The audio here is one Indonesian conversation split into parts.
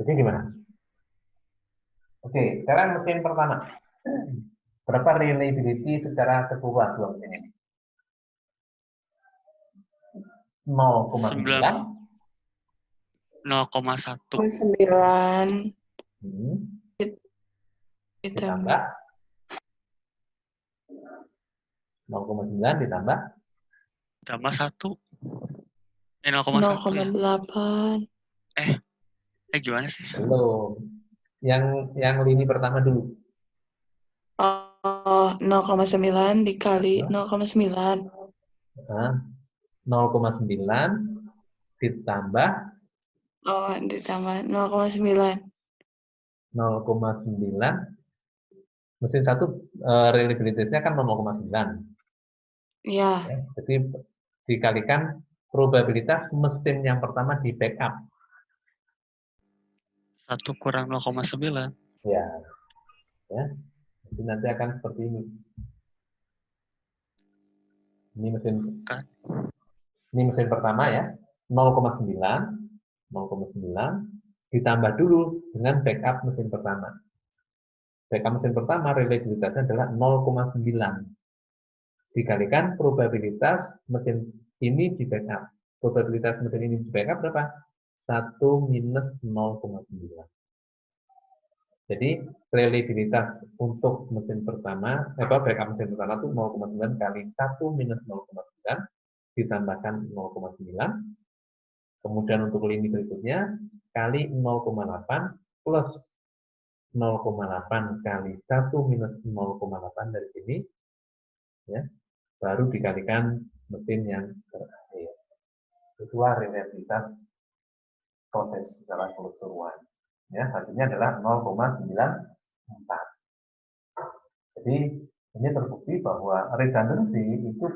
Jadi gimana? Oke, sekarang mesin pertama. Berapa reliability secara keseluruhan dua mesin ini? 0,9. 0,1. 9 ditambah Ditambah 0,9 ditambah Tambah 1. 0,1 ya. 0,8. Gimana sih? belum. Yang lini pertama dulu. Oh, 0,9 dikali 0,9. Nah, 0,9 ditambah Oh, ditambah 0,9. 0,9. Mesin satu reliability-nya kan 0,9. Ya. Ya, jadi dikalikan probabilitas mesin yang pertama di backup. 1 kurang 0,9. Ya. Jadi nanti akan seperti ini. Ini mesin pertama ya, 0,9 ditambah dulu dengan backup mesin pertama. Backup mesin pertama reliabilitasnya adalah 0,9 dikalikan probabilitas mesin ini di backup. Probabilitas mesin ini di backup berapa? 1 minus 0,9. Jadi reliabilitas untuk mesin pertama, backup mesin pertama itu 0,9 kali 1 minus 0,9 ditambahkan 0,9. Kemudian untuk lini berikutnya kali 0,8 plus 0,8 kali 1 minus 0,8 dari sini, ya, baru dikalikan mesin yang terakhir. Itulah reliabilitas proses secara keseluruhan. Ya, hasilnya adalah 0,94. Jadi ini terbukti bahwa redundancy itu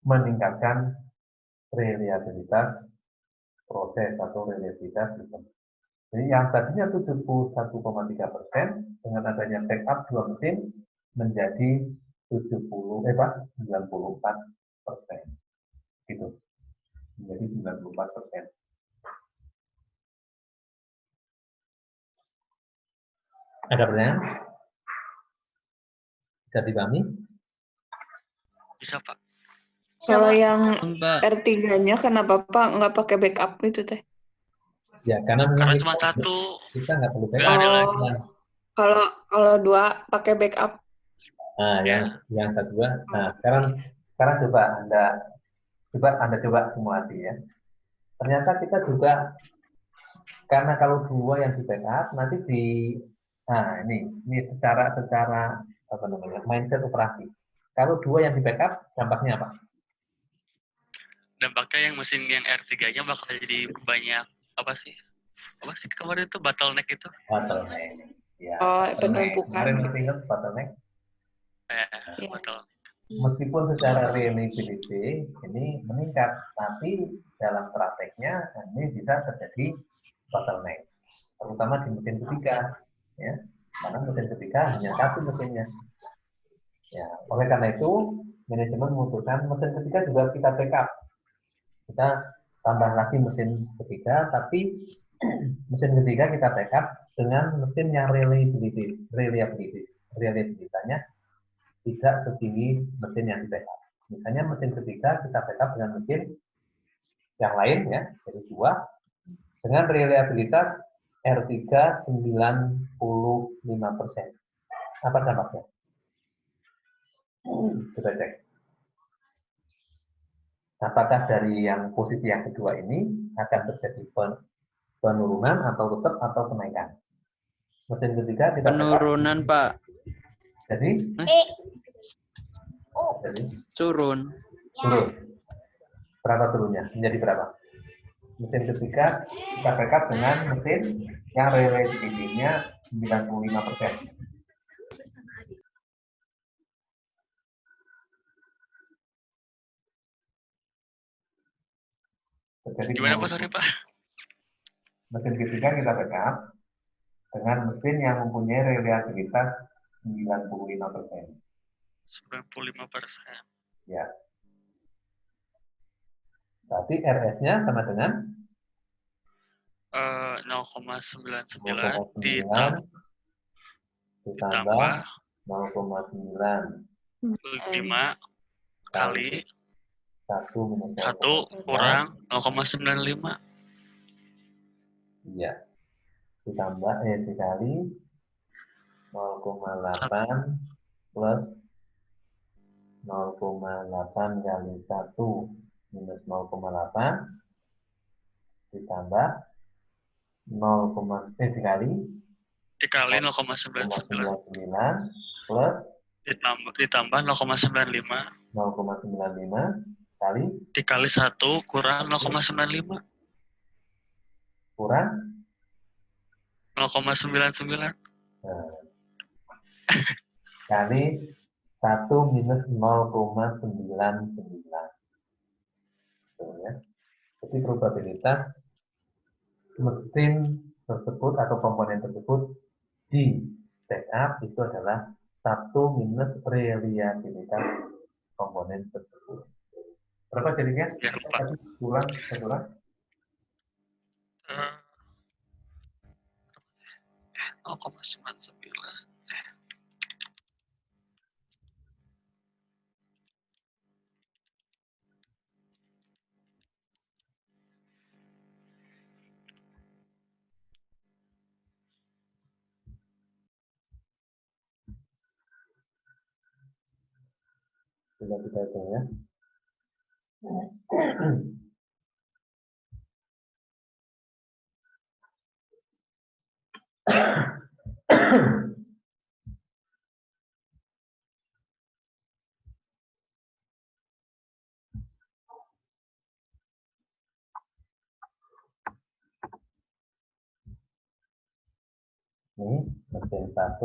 meningkatkan reliabilitas proses atau reliabilitas sistem. Jadi yang tadinya 71,3% dengan adanya backup dua mesin menjadi 94%. Gitu. Menjadi 94%. Ada pertanyaan? Bisa dipahami? Bisa, Pak. Kalau yang Mbak. R3-nya kenapa Pak nggak pakai backup gitu teh? Ya, karena Karena memang cuma satu. kita nggak perlu Nggak backup. ada Oh, lagi. kalau dua pakai backup. Nah, yang kedua, nah sekarang coba Anda coba simulasi ya. Ternyata kita juga karena kalau dua yang di backup nanti nah ini secara apa namanya mindset operasi. Kalau dua yang di backup dampaknya apa? Dampaknya yang mesin yang R3-nya bakal jadi banyak apa sih kemarin itu bottleneck itu? Bottleneck. Ya, Oh, bottleneck. penumpukan. Kemarin masih ingat bottleneck? Ya. Bottleneck. Meskipun secara reliability ini meningkat, tapi dalam prakteknya ini bisa terjadi bottleneck, terutama di mesin ketiga, ya, karena mesin ketiga hanya satu mesinnya. Ya, oleh karena itu manajemen memutuskan mesin ketiga juga kita backup, kita tambah lagi mesin ketiga, tapi mesin ketiga kita backup dengan mesin yang reliabilitasnya tidak setinggi mesin yang di backup. Misalnya mesin ketiga kita backup dengan mesin yang lain ya, jadi dua dengan reliabilitas R3 95%. Apa dampaknya? Kita cek. Apakah dari yang posisi yang kedua ini akan terjadi penurunan atau tetap atau kenaikan? Mesin ketiga kita penurunan backup. Pak. Jadi Turun. Berapa turunnya? Menjadi berapa? Mesin ketiga kita backup dengan mesin yang reliability-nya 95%. Jadi Gimana Pak, sorry Pak? mesin ketiga kita backup dengan mesin yang mempunyai reliabilitas 95%. 95%. Ya. Berarti RS-nya sama dengan 0,99 0,9 ditambah ditambah 0,9 5 kali 1 minus 1 0,9. kurang 0,95. Iya. Ditambah, dikali 0,8 plus 0,8 kali 1 minus 0,8 ditambah 0, dikali Dikali 0,99 0,99 plus ditambah 0,95 0,95 kali dikali 1 kurang 0,95 kurang 0,99. Kali 1 minus 0,99. Ya. Jadi probabilitas mesin tersebut atau komponen tersebut di backup itu adalah 1 minus reliabilitas komponen tersebut. Berapa jadinya? Ya, Pak. Ulang. Eh, 0,99. Sudah kita hitung ya. Ini mesin 1,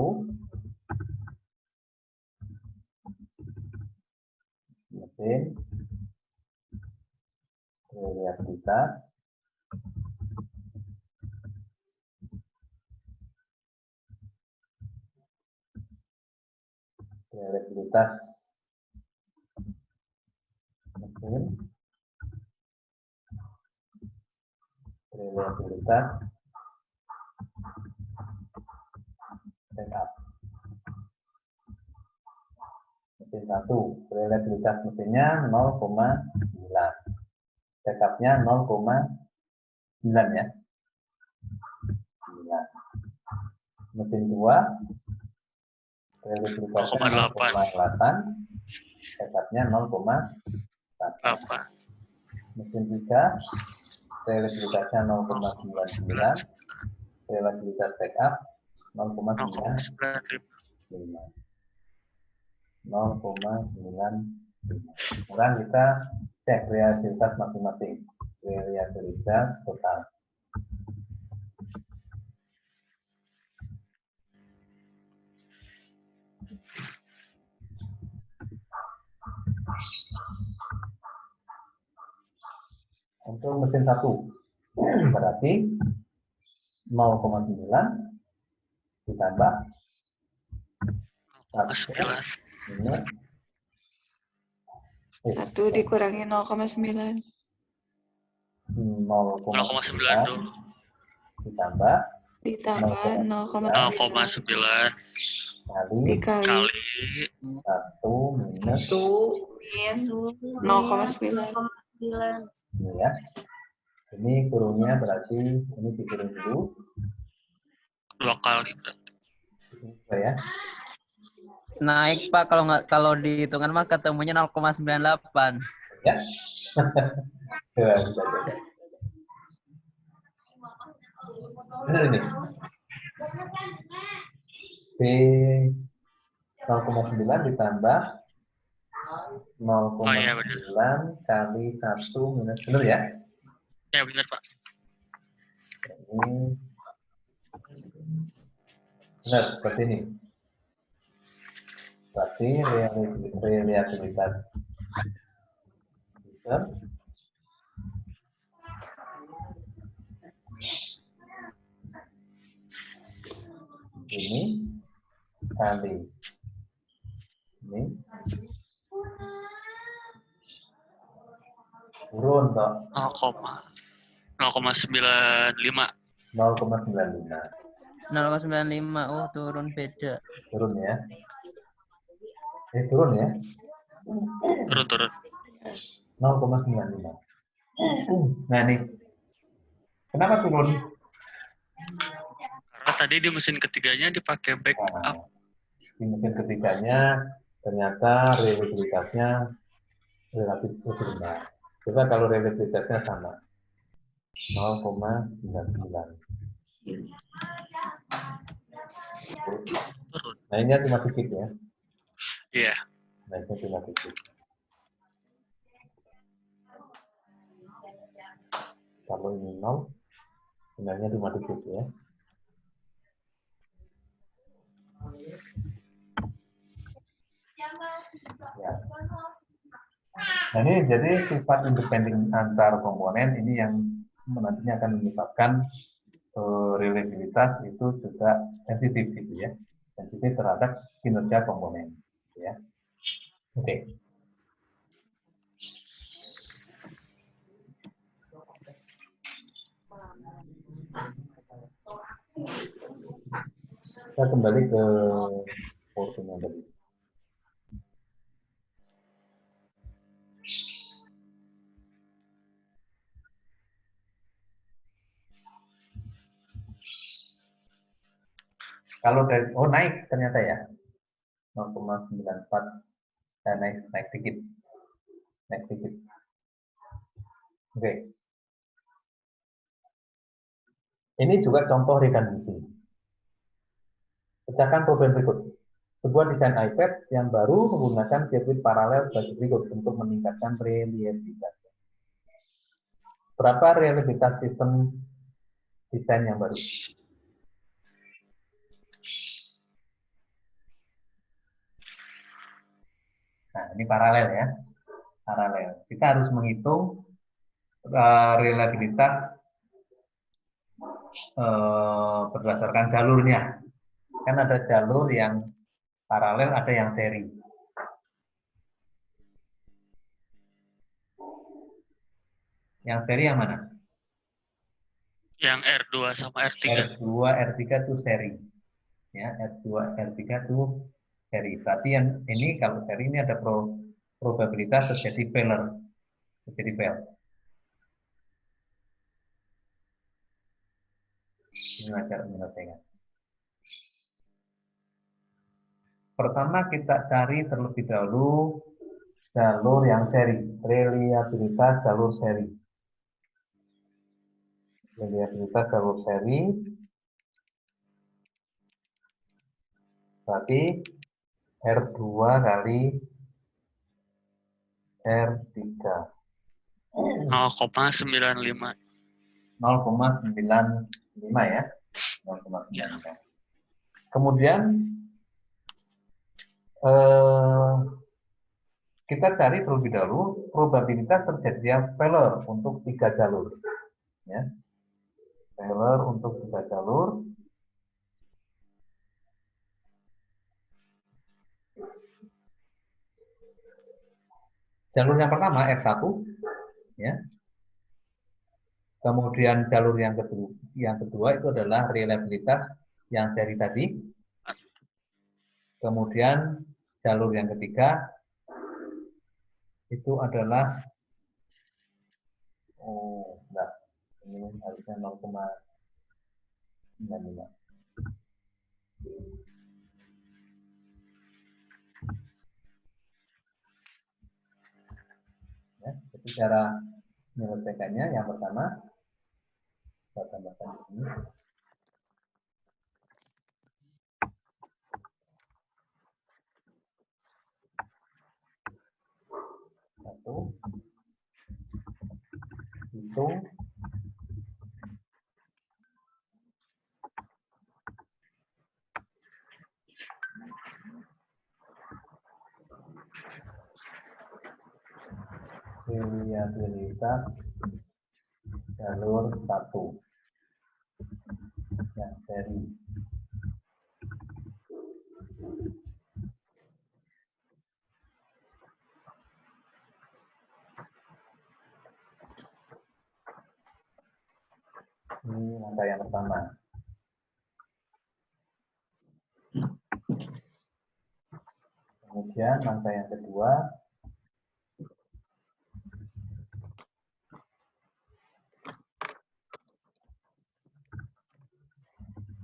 mesin reliabilitas mesin reliabilitas backup. Mesin 1, reliabilitas mesinnya 0,9. Backupnya 0,9 ya. 9. Mesin 2, reliabilitasnya 0,8. Backupnya 0,8. Mesin 3, reliabilitasnya 0,99. Reliabilitas backup 0,95. 0,95. Sekarang kita cek reliabilitas masing-masing. Reliabilitas total. Untuk mesin 1 berarti 0,9 ditambah 0,9 minus 1 dikurangi 0,9. 0,9 dulu. ditambah 0,9 kali dikali 1 minus 0,9. ini ya. Ini kurungnya berarti ini dikurung dulu. 2 kali berarti. Ini ya. Naik Pak, kalau dihitungan mah ketemunya 0,98. Ya. Coba bisa coba. Benar ini. B 0,9 ditambah 0,9 kali 1 minus, benar ya? Ya benar Pak. Ini benar seperti ini. Berarti reliabilitas sistem ini kali ini turun toh 0,95. 0,95. 0,95. Oh, turun beda. Turun ya. Turun ya. Turun. 0,95. Nah nih, kenapa turun? Karena tadi di mesin ketiganya dipakai backup. Nah, di mesin ketiganya ternyata reliabilitasnya relatif lebih rendah. Coba kalau reliabilitasnya sama, 0,99. Turun. Nah ini cuma dikit ya. Iya. Nah ini cuma dikit. Kalau ini 0, sebenarnya cuma dikit ya. Ya. Nah ini jadi sifat independen antar komponen ini yang nantinya akan menyebabkan reliabilitas itu juga sensitif gitu ya, sensitif terhadap kinerja komponen ya. Oke. Kita kembali ke portion yang tadi. Kalau dari naik ternyata ya 0,94 naik dikit. Oke. Ini juga contoh redundancy. Pecahkan problem berikut. Sebuah desain iPad yang baru menggunakan sirkuit paralel sebagai berikut untuk meningkatkan reliabilitas. Berapa reliabilitas sistem desain yang baru? Nah, ini paralel ya. Paralel. Kita harus menghitung reliabilitas berdasarkan jalurnya. Kan ada jalur yang paralel, ada yang seri. Yang seri yang mana? Yang R2 sama R3. R2, R3 itu seri. Ya, R2, R3 itu seri. Berarti yang ini kalau seri ini ada probabilitas terjadi failure. Terjadi fail. Ini cara menyelesaikan. Pertama kita cari terlebih dahulu jalur yang seri, reliabilitas jalur seri. Reliabilitas jalur seri berarti R2 kali R3. 0,95. 0,95 ya. 0,95. Kemudian kita cari terlebih dahulu probabilitas terjadinya failure untuk 3 jalur. Ya. Failure untuk 3 jalur. Jalur yang pertama R1, ya. Kemudian jalur yang kedua itu adalah reliabilitas yang seri tadi. Kemudian jalur yang ketiga itu adalah enggak, ini harusnya 0,95. Ya, jadi cara menyelesaikannya yang pertama saya tambahkan di sini. Satu, hitung reliabilitas jalur 1 yang seri. Ini angka yang pertama. Kemudian angka yang kedua.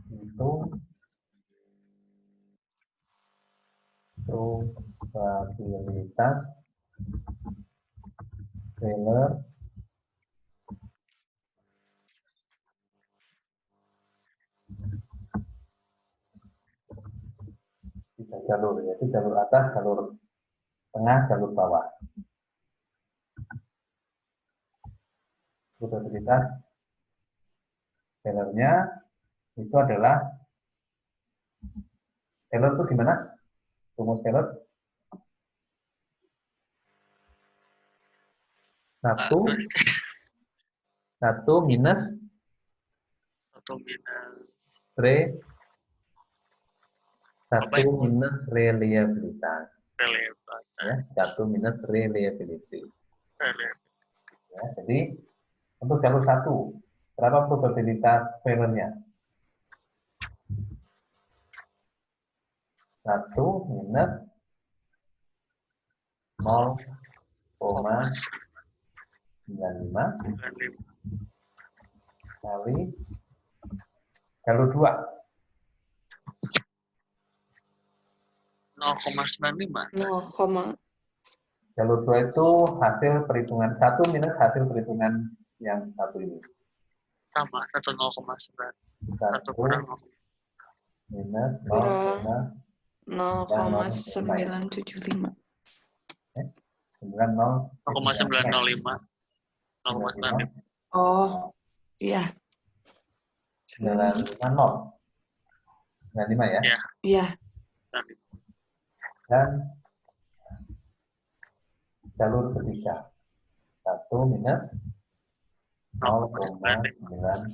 Itu probabilitas failure tiga jalur, yaitu jalur atas, jalur tengah, jalur bawah. Probabilitas failure-nya itu adalah failure itu gimana? Rumus failure satu minus reliabilitas. Ya, 1 minus reliability. Ya, jadi untuk jalur 1, berapa probabilitas failure-nya? 1 minus 0,95 kali jalur 2. 0,95. 0, Jalur 2 itu hasil perhitungan 1 minus hasil perhitungan yang satu ini. Sama, 0,9. 1 1 kurang minus kurang 0,975. 0,975. 0,905. 0,95. Oh, iya. 950. 95 ya. Ya. Iya. Dan jalur ketiga 1 minus 0,95.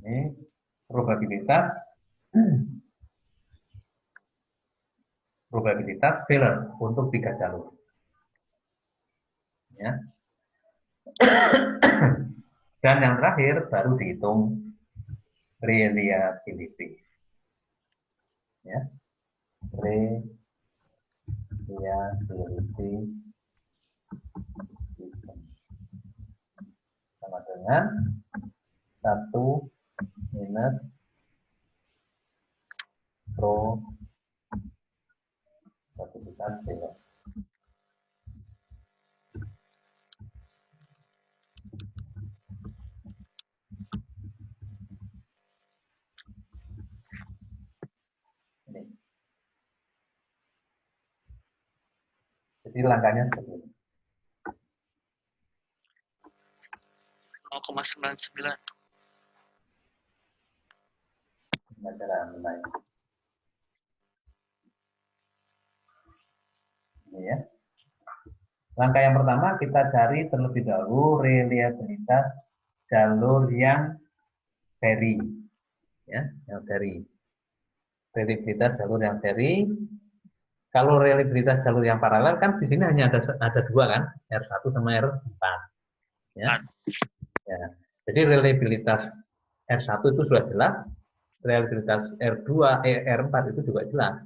Ini probabilitas failure untuk 3 jalur. Ya. Dan yang terakhir baru dihitung reliability. Ya. Reliability sama dengan 1 minus probabilitas failure. Ini. Jadi langkahnya seperti ini. 0,99. Ini cara menilai. Ini ya. Langkah yang pertama kita cari terlebih dahulu reliabilitas jalur yang seri. Ya, yang seri. Reliabilitas jalur yang seri. Kalau reliabilitas jalur yang paralel kan di sini hanya ada 2 kan, R1 sama R4. Ya. Ya. Jadi reliabilitas R1 itu sudah jelas, reliabilitas R4 itu juga jelas.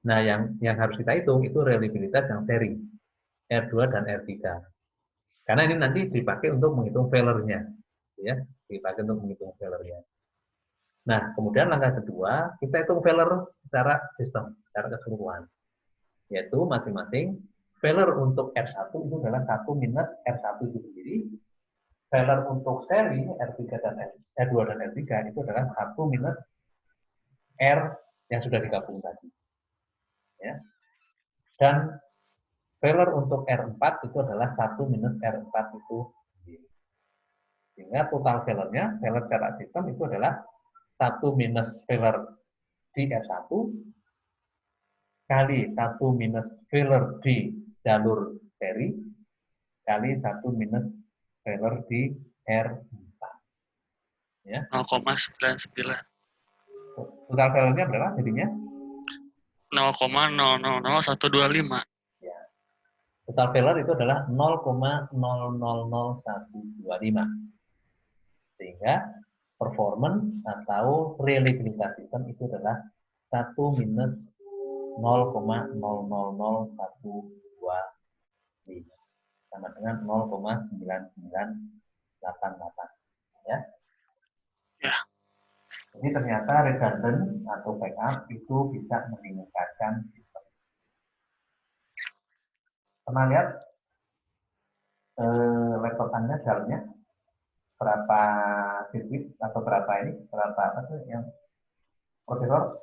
Nah, yang harus kita hitung itu reliabilitas yang seri, R2 dan R3. Karena ini nanti dipakai untuk menghitung failure-nya. Ya, dipakai untuk menghitung failure-nya. Nah, kemudian langkah kedua, kita hitung failure secara sistem, secara keseluruhan. Yaitu masing-masing failure untuk R1 itu adalah 1 minus R1 itu sendiri. Failure untuk seri R3 dan R2 dan R3 itu adalah 1 minus R yang sudah digabung tadi. Ya. Dan failure untuk R4 itu adalah 1 minus R4 itu sendiri. Sehingga total failure-nya, failure secara sistem itu adalah 1 minus failure di R1 kali 1 minus failure di jalur seri kali 1 minus failure di R4. Ya. 0,99. Total failure-nya berapa jadinya? 0,000125. Ya. Total failure itu adalah 0,000125. Sehingga performance atau reliabilitas sistem itu adalah 1 minus 0,000125 sama dengan 0,9988 ya. Ya. Jadi ternyata redundant atau backup itu bisa meningkatkan sistem. Pernah lihat laptop Anda dalamnya berapa sirkuit atau berapa apa tuh yang prosesor?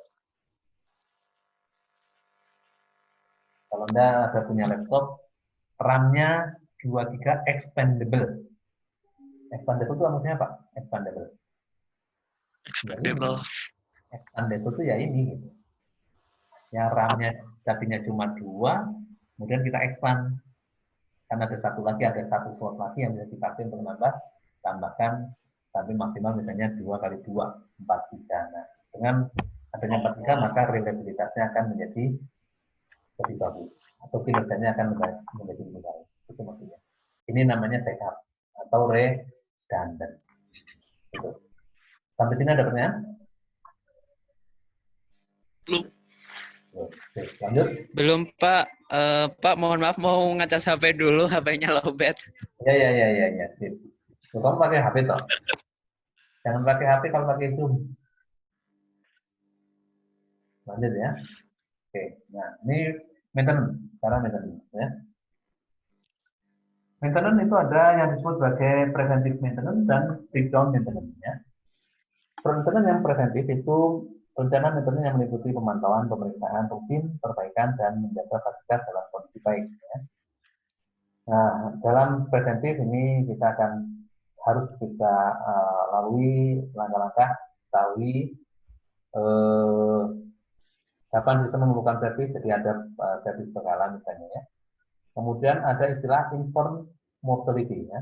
Kalau Anda ada punya laptop, RAM-nya 23 expandable. Expandable itu maksudnya apa? Expandable. Expandable. Expandable itu ya ini gitu. Yang RAM-nya tadinya cuma 2, kemudian kita expand. Karena ada satu slot lagi yang bisa dipakai untuk menambah, tambahkan sampai maksimal misalnya 2 kali 2, 4 giga. Nah, dengan adanya 4 giga maka reliabilitasnya akan menjadi lebih bagus atau kinerjanya akan menjadi lebih baik. Itu maksudnya. Ini namanya backup atau redundant. Gitu. Sampai sini ada pertanyaan? Belum. Oke, lanjut. Belum Pak. Pak mohon maaf mau ngecas HP dulu, HP-nya lowbat. Ya. Sip. Kamu pakai HP toh? Jangan pakai HP kalau pakai Zoom. Lanjut ya. Oke, nah ini maintenance. Sekarang maintenance ya. Maintenance itu ada yang disebut sebagai preventive maintenance dan breakdown maintenance ya. Maintenance yang preventif itu rencana maintenance yang meliputi pemantauan, pemeriksaan rutin, perbaikan dan menjaga fasilitas dalam kondisi baik ya. Nah, dalam preventif ini kita harus kita lalui langkah-langkah, ketahui kapan kita memerlukan servis, jadi ada servis berkala misalnya ya. Kemudian ada istilah infant mortality ya.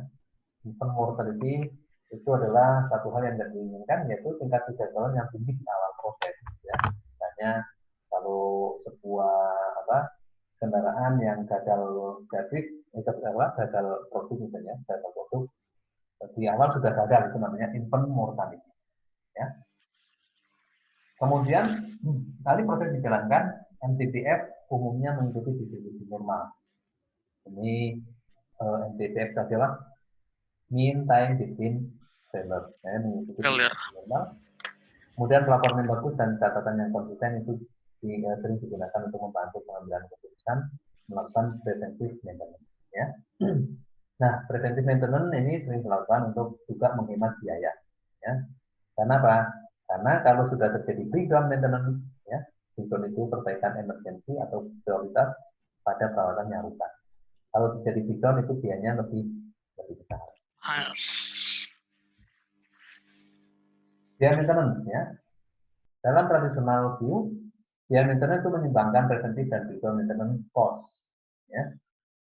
Infant mortality itu adalah satu hal yang tidak diinginkan, yaitu tingkat kegagalan yang tinggi di awal proses ya. Misalnya kalau sebuah kendaraan yang gagal servis, gagal produk misalnya, gagal produk di awal sudah gagal, itu namanya infant mortality ya. Kemudian, kali proses dijalankan, MTBF umumnya mengikuti distribusi normal. Ini MTBF adalah mean time between failure. Mengikuti distribusi normal. Kemudian pelaporan yang bagus dan catatan yang konsisten itu sering digunakan untuk membantu pengambilan keputusan melakukan preventive maintenance. Ya. Nah, preventive maintenance ini sering dilakukan untuk juga menghemat biaya. Ya. Karena apa? Karena kalau sudah terjadi breakdown maintenance, ya, breakdown itu perbaikan emergensi atau prioritas pada perawatan yang rusak. Kalau terjadi breakdown itu biayanya lebih besar. Biaya maintenance, ya. Dalam tradisional view, biaya maintenance itu menyimbangkan preventif dan breakdown maintenance cost, ya.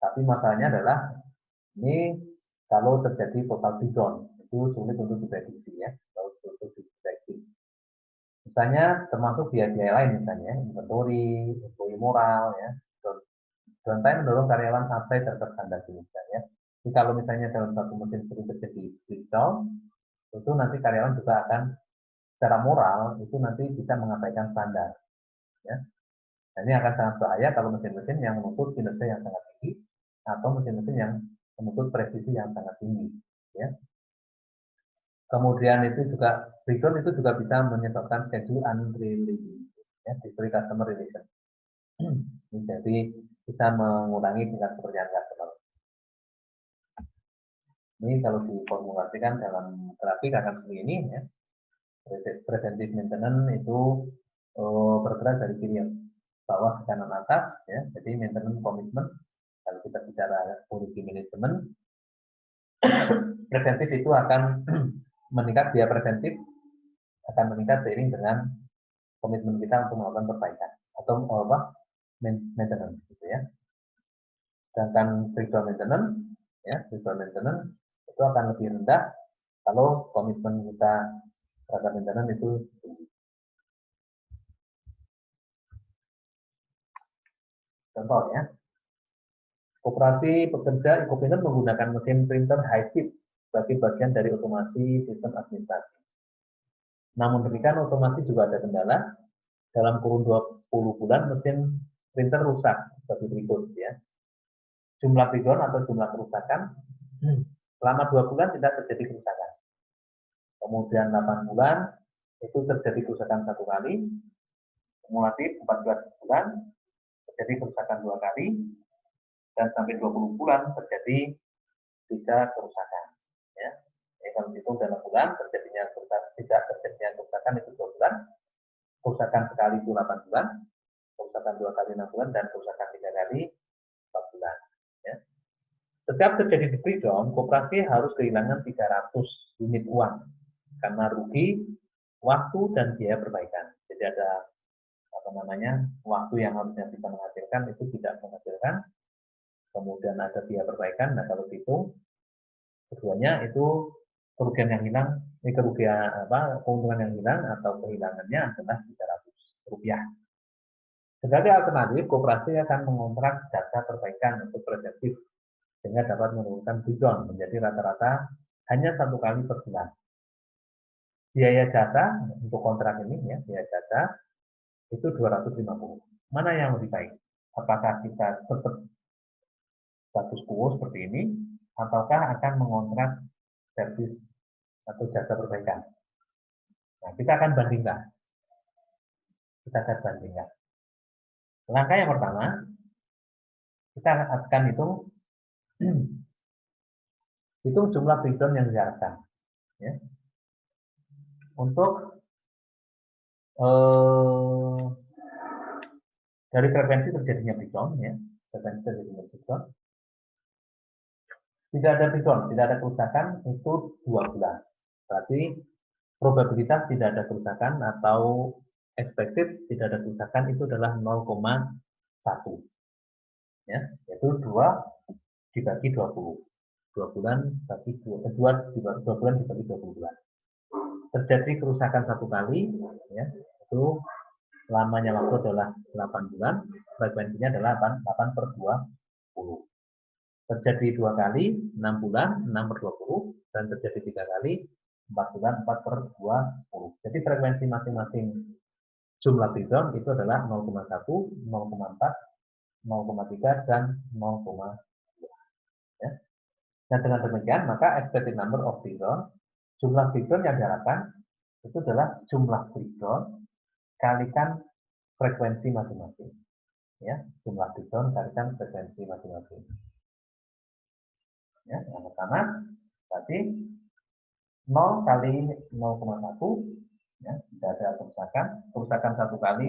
Tapi masalahnya adalah ini kalau terjadi total breakdown itu sulit untuk diprediksi, ya. Misalnya termasuk biaya-biaya lain misalnya inventory, employee moral ya. Downtime mendorong karyawan sampai terkendali misalnya. Jadi kalau misalnya dalam satu mesin sering terjadi breakdown, itu nanti karyawan juga akan secara moral itu nanti bisa mengabaikan standar. Ya. Nah, ini akan sangat bahaya kalau mesin-mesin yang menuntut kinerja yang sangat tinggi atau mesin-mesin yang menuntut presisi yang sangat tinggi. Ya. Kemudian itu juga breakdown itu juga bisa menyebabkan schedule unreliable, ya, history customer relation. Jadi bisa mengurangi tingkat kepercayaan customer. Ini kalau diformulasikan dalam grafik akan seperti ini, ya. Preventive maintenance itu bergerak dari kiri bawah ke kanan atas, ya. Jadi maintenance commitment. Kalau kita bicara quality management, preventif itu akan meningkat, biaya preventif akan meningkat seiring dengan komitmen kita untuk melakukan perbaikan atau maintenance gitu ya. Sedangkan breakdown maintenance ya, breakdown maintenance itu akan lebih rendah kalau komitmen kita terhadap maintenance itu tinggi. Contoh ya. Koperasi pekerja Ecofinance menggunakan mesin printer high speed sebagai bagian dari otomasi sistem administrasi. Namun demikian, otomasi juga ada kendala. Dalam kurun 20 bulan, mesin printer rusak seperti berikut. Ya. Jumlah breakdown atau jumlah kerusakan, selama 2 bulan tidak terjadi kerusakan. Kemudian 8 bulan, itu terjadi kerusakan 1 kali. Kumulatif 14 bulan, terjadi kerusakan 2 kali. Dan sampai 20 bulan terjadi 3 kerusakan. Ya. Jadi kalau dihitung dalam bulan, tidak terjadinya kerusakan itu 2 bulan. Kerusakan sekali itu 8 bulan. Kerusakan 2 kali 6 bulan. Dan kerusakan 3 kali 4 bulan. Ya. Setiap terjadi breakdown, koperasi harus kehilangan 300 unit uang karena rugi, waktu, dan biaya perbaikan. Jadi ada waktu yang harusnya bisa menghasilkan itu tidak menghasilkan. Kemudian ada biaya perbaikan. Nah, kalau dihitung keduanya itu kerugian yang hilang, keuntungan yang hilang atau kehilangannya adalah Rp300. Sebagai alternatif, koperasi akan mengontrak jasa perbaikan untuk preventif sehingga dapat menurunkan breakdown menjadi rata-rata hanya 1 kali per bulan. Biaya jasa untuk kontrak ini, ya, biaya jasa itu 250. Mana yang lebih baik? Apakah kita tetap status quo seperti ini, ataukah akan mengontrak servis atau jasa perbaikan? Nah, kita akan bandingkan. Langkah yang pertama, kita akan hitung jumlah breakdown yang diharapkan. Ya. Untuk dari frekuensi terjadinya breakdown, ya, tidak ada breakdown, tidak ada kerusakan itu 2 bulan. Berarti probabilitas tidak ada kerusakan atau expected tidak ada kerusakan itu adalah 0,1. Ya, yaitu 2 dibagi 20. 2 bulan dibagi 20 bulan. Terjadi kerusakan 1 kali, ya, itu lamanya waktu adalah 8 bulan, frekuensinya adalah 8 per 20. Terjadi 2 kali, 6 bulan, 6 per 20, dan terjadi 3 kali, 4 bulan, 4 per 20. Jadi frekuensi masing-masing jumlah breakdown itu adalah 0,1, 0,4, 0,3, dan 0,2. Ya. Nah, dengan demikian, maka expected number of breakdown, jumlah breakdown yang diharapkan, itu adalah jumlah breakdown kalikan frekuensi masing-masing. Ya, jumlah breakdown kalikan frekuensi masing-masing. Ya, yang pertama, berarti 0 kali 0,1, ya, tidak ada kerusakan 1 kali